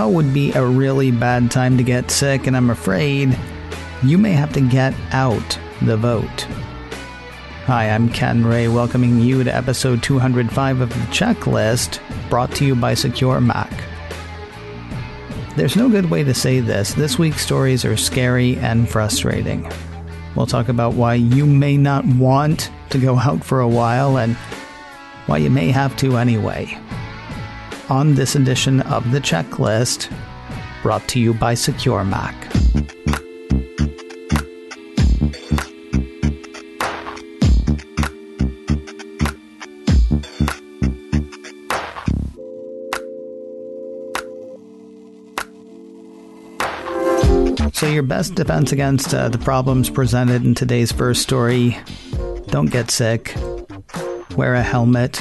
now would be a really bad time to get sick, and I'm afraid you may have to get out the vote. Hi, I'm Ken Ray, welcoming you to episode 205 of The Checklist, brought to you by Secure Mac. There's no good way to say this. This week's stories are scary and frustrating. We'll talk about why you may not want to go out for a while and why you may have to anyway. On this edition of The Checklist, brought to you by Secure Mac. So your best defense against the problems presented in today's first story: don't get sick, wear a helmet.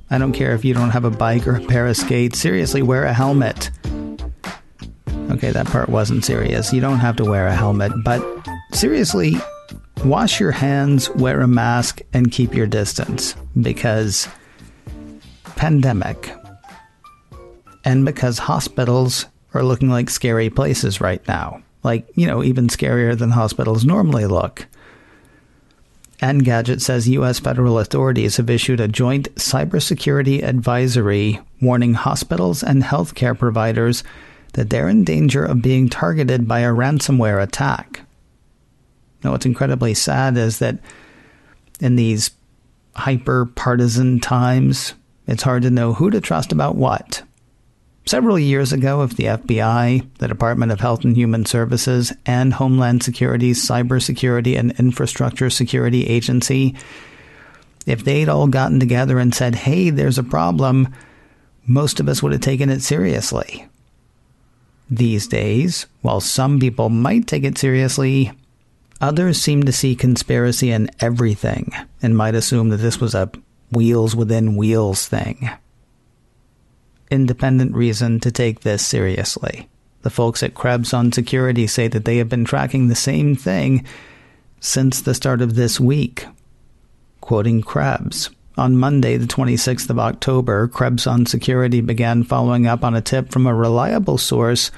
I don't care if you don't have a bike or a pair of skates. Seriously, wear a helmet. Okay, that part wasn't serious. You don't have to wear a helmet, but seriously, wash your hands, wear a mask, and keep your distance. Because pandemic. And because hospitals are looking like scary places right now. Like, even scarier than hospitals normally look. Engadget says U.S. federal authorities have issued a joint cybersecurity advisory warning hospitals and healthcare providers that they're in danger of being targeted by a ransomware attack. Now, what's incredibly sad is that in these hyper-partisan times, it's hard to know who to trust about what. Several years ago, if the FBI, the Department of Health and Human Services, and Homeland Security's Cybersecurity and Infrastructure Security Agency, if they'd all gotten together and said, hey, there's a problem, most of us would have taken it seriously. These days, while some people might take it seriously, others seem to see conspiracy in everything and might assume that this was a wheels within wheels thing. Independent reason to take this seriously. The folks at Krebs on Security say that they have been tracking the same thing since the start of this week. Quoting Krebs, on Monday, the 26th of October, Krebs on Security began following up on a tip from a reliable source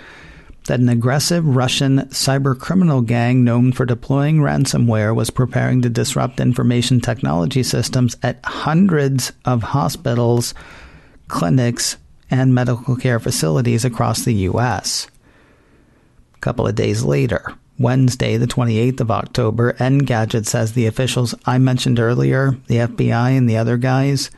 that an aggressive Russian cybercriminal gang known for deploying ransomware was preparing to disrupt information technology systems at hundreds of hospitals, clinics, and medical care facilities across the U.S. A couple of days later, Wednesday, the 28th of October, Engadget says the officials I mentioned earlier, the FBI and the other guys,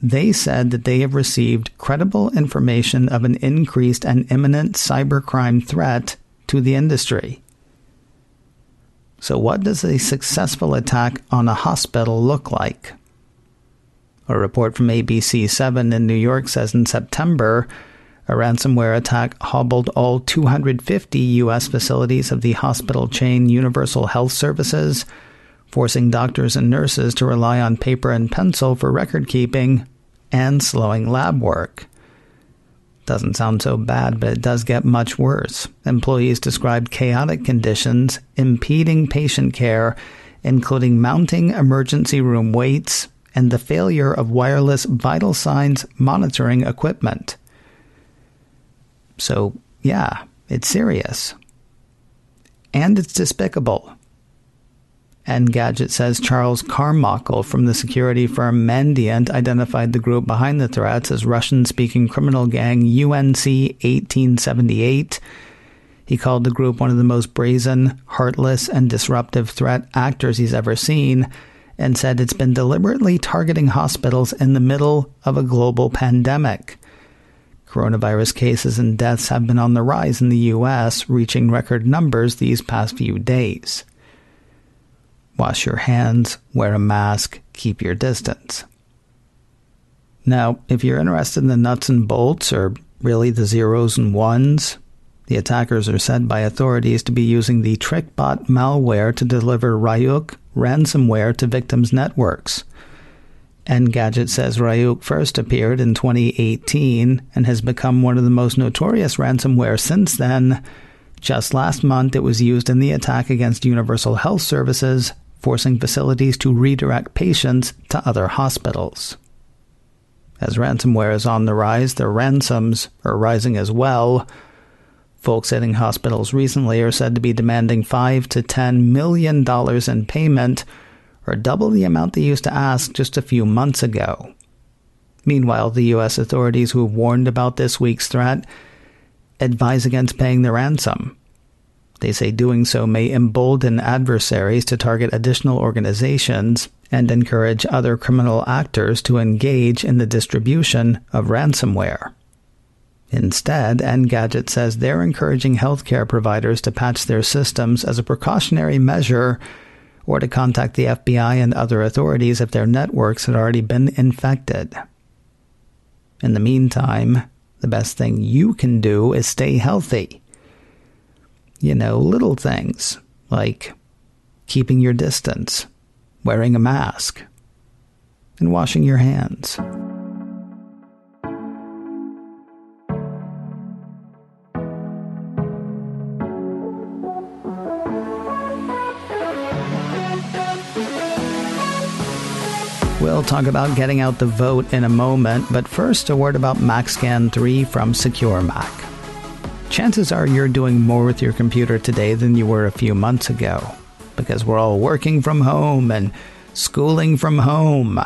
they said that they have received credible information of an increased and imminent cybercrime threat to the industry. So what does a successful attack on a hospital look like? A report from ABC7 in New York says in September, a ransomware attack hobbled all 250 U.S. facilities of the hospital chain Universal Health Services, forcing doctors and nurses to rely on paper and pencil for record keeping and slowing lab work. Doesn't sound so bad, but it does get much worse. Employees described chaotic conditions impeding patient care, including mounting emergency room waits and the failure of wireless vital signs monitoring equipment. So, yeah, it's serious. And it's despicable. Engadget says Charles Carmichael from the security firm Mandiant identified the group behind the threats as Russian-speaking criminal gang UNC 1878. He called the group one of the most brazen, heartless, and disruptive threat actors he's ever seen, and said it's been deliberately targeting hospitals in the middle of a global pandemic. Coronavirus cases and deaths have been on the rise in the U.S., reaching record numbers these past few days. Wash your hands, wear a mask, keep your distance. Now, if you're interested in the nuts and bolts, or really the zeros and ones, the attackers are said by authorities to be using the TrickBot malware to deliver Ryuk ransomware to victims' networks. Engadget says Ryuk first appeared in 2018 and has become one of the most notorious ransomware since then. Just last month, it was used in the attack against Universal Health Services, forcing facilities to redirect patients to other hospitals. As ransomware is on the rise, the ransoms are rising as well. Folks hitting hospitals recently are said to be demanding $5 to $10 million in payment, or double the amount they used to ask just a few months ago. Meanwhile, the U.S. authorities who warned about this week's threat advise against paying the ransom. They say doing so may embolden adversaries to target additional organizations and encourage other criminal actors to engage in the distribution of ransomware. Instead, Engadget says they're encouraging healthcare providers to patch their systems as a precautionary measure or to contact the FBI and other authorities if their networks had already been infected. In the meantime, the best thing you can do is stay healthy. You know, little things like keeping your distance, wearing a mask, and washing your hands. We'll talk about getting out the vote in a moment, but first a word about MacScan 3 from Secure Mac. Chances are you're doing more with your computer today than you were a few months ago, because we're all working from home and schooling from home.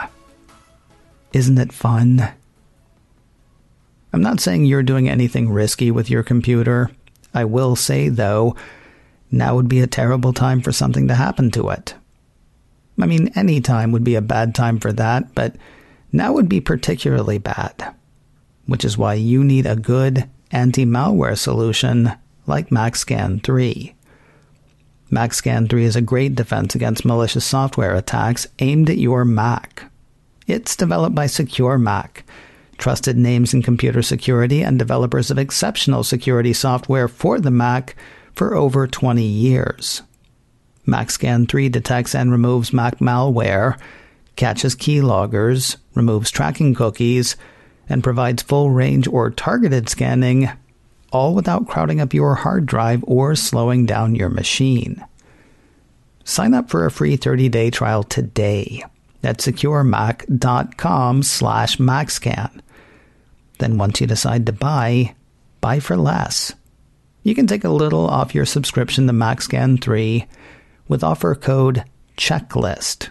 Isn't it fun? I'm not saying you're doing anything risky with your computer. I will say, though, now would be a terrible time for something to happen to it. I mean, any time would be a bad time for that, but now would be particularly bad, which is why you need a good anti-malware solution like MacScan 3. MacScan 3 is a great defense against malicious software attacks aimed at your Mac. It's developed by Secure Mac, trusted names in computer security and developers of exceptional security software for the Mac for over 20 years. MacScan 3 detects and removes Mac malware, catches keyloggers, removes tracking cookies, and provides full-range or targeted scanning, all without crowding up your hard drive or slowing down your machine. Sign up for a free 30-day trial today at securemac.com/MacScan. Then once you decide to buy for less. You can take a little off your subscription to MacScan 3 with offer code CHECKLIST.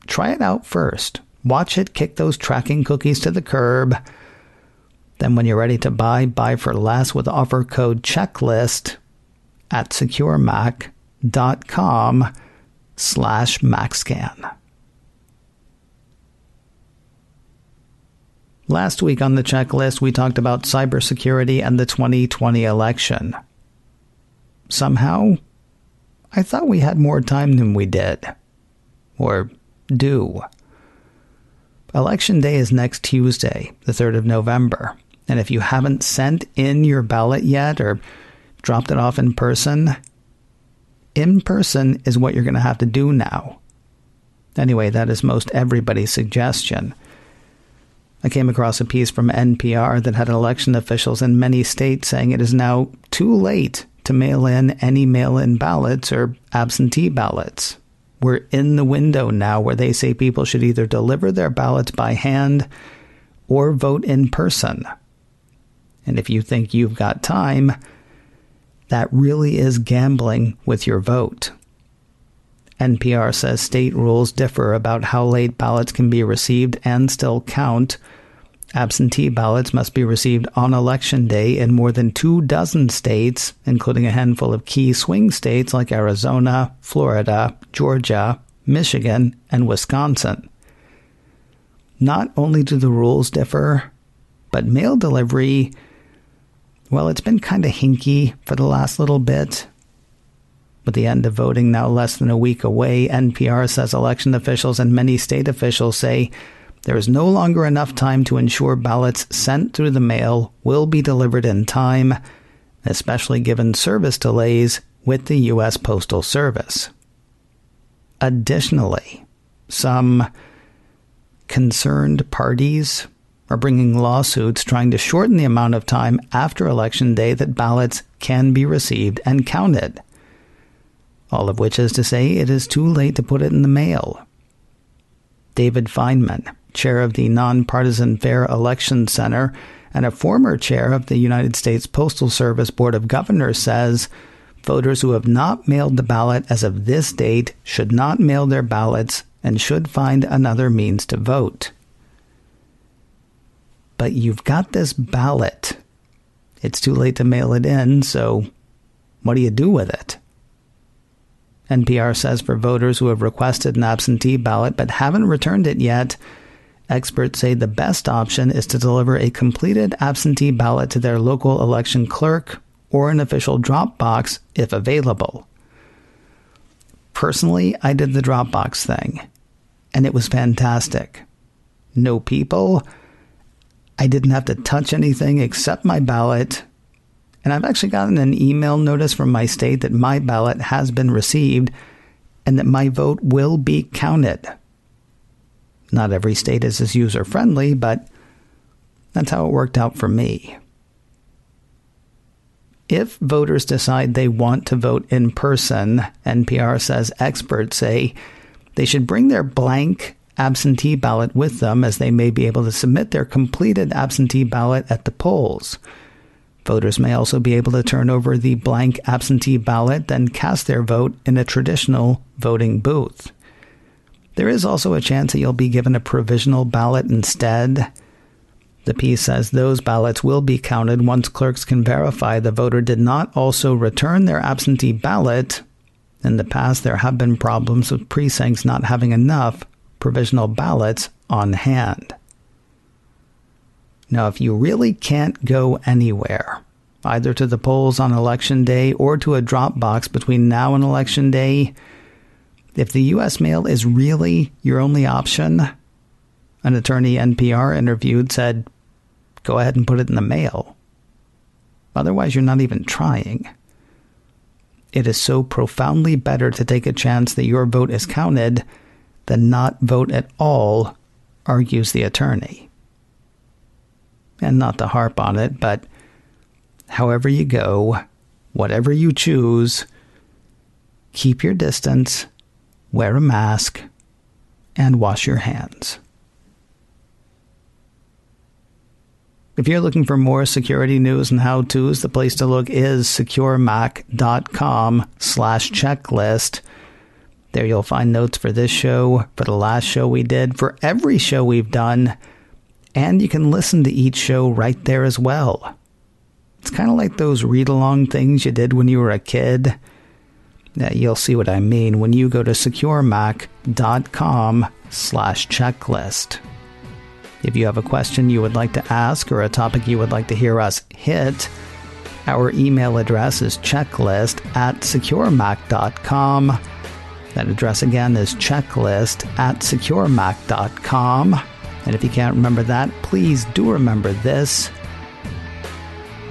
Try it out first. Watch it kick those tracking cookies to the curb. Then when you're ready to buy for less with offer code CHECKLIST at securemac.com/MacScan. Last week on the checklist, we talked about cybersecurity and the 2020 election. Somehow, I thought we had more time than we did. Or do. Election Day is next Tuesday, the 3rd of November. And if you haven't sent in your ballot yet or dropped it off in person is what you're going to have to do now. Anyway, that is most everybody's suggestion. I came across a piece from NPR that had election officials in many states saying it is now too late to mail in any mail-in ballots or absentee ballots. We're in the window now where they say people should either deliver their ballots by hand or vote in person. And if you think you've got time, that really is gambling with your vote. NPR says state rules differ about how late ballots can be received and still count. Absentee ballots must be received on Election Day in more than 24 states, including a handful of key swing states like Arizona, Florida, Georgia, Michigan, and Wisconsin. Not only do the rules differ, but mail delivery, well, it's been kind of hinky for the last little bit. With the end of voting now less than a week away, NPR says election officials and many state officials say there is no longer enough time to ensure ballots sent through the mail will be delivered in time, especially given service delays with the U.S. Postal Service. Additionally, some concerned parties are bringing lawsuits trying to shorten the amount of time after Election Day that ballots can be received and counted. All of which is to say it is too late to put it in the mail. David Feynman, chair of the Nonpartisan Fair Election Center and a former chair of the United States Postal Service Board of Governors, says voters who have not mailed the ballot as of this date should not mail their ballots and should find another means to vote. But you've got this ballot. It's too late to mail it in, so what do you do with it? NPR says for voters who have requested an absentee ballot but haven't returned it yet, experts say the best option is to deliver a completed absentee ballot to their local election clerk or an official drop box if available. Personally, I did the drop box thing, and it was fantastic. No people. I didn't have to touch anything except my ballot. And I've actually gotten an email notice from my state that my ballot has been received and that my vote will be counted. Not every state is as user-friendly, but that's how it worked out for me. If voters decide they want to vote in person, NPR says experts say they should bring their blank absentee ballot with them, as they may be able to submit their completed absentee ballot at the polls. Voters may also be able to turn over the blank absentee ballot, then cast their vote in a traditional voting booth. There is also a chance that you'll be given a provisional ballot instead. The piece says those ballots will be counted once clerks can verify the voter did not also return their absentee ballot. In the past, there have been problems with precincts not having enough provisional ballots on hand. Now, if you really can't go anywhere, either to the polls on Election Day or to a drop box between now and Election Day, if the U.S. mail is really your only option, an attorney NPR interviewed said, go ahead and put it in the mail. Otherwise, you're not even trying. It is so profoundly better to take a chance that your vote is counted than not vote at all, argues the attorney. And not to harp on it, but however you go, whatever you choose, keep your distance, wear a mask, and wash your hands. If you're looking for more security news and how-tos, the place to look is securemac.com/checklist. There you'll find notes for this show, for the last show we did, for every show we've done, and you can listen to each show right there as well. It's kind of like those read-along things you did when you were a kid. You'll see what I mean when you go to securemac.com/checklist. If you have a question you would like to ask or a topic you would like to hear us hit, our email address is checklist@securemac.com. That address again is checklist@securemac.com. And if you can't remember that, please do remember this.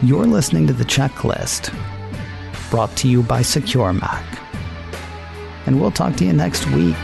You're listening to The Checklist, brought to you by Secure Mac. And we'll talk to you next week.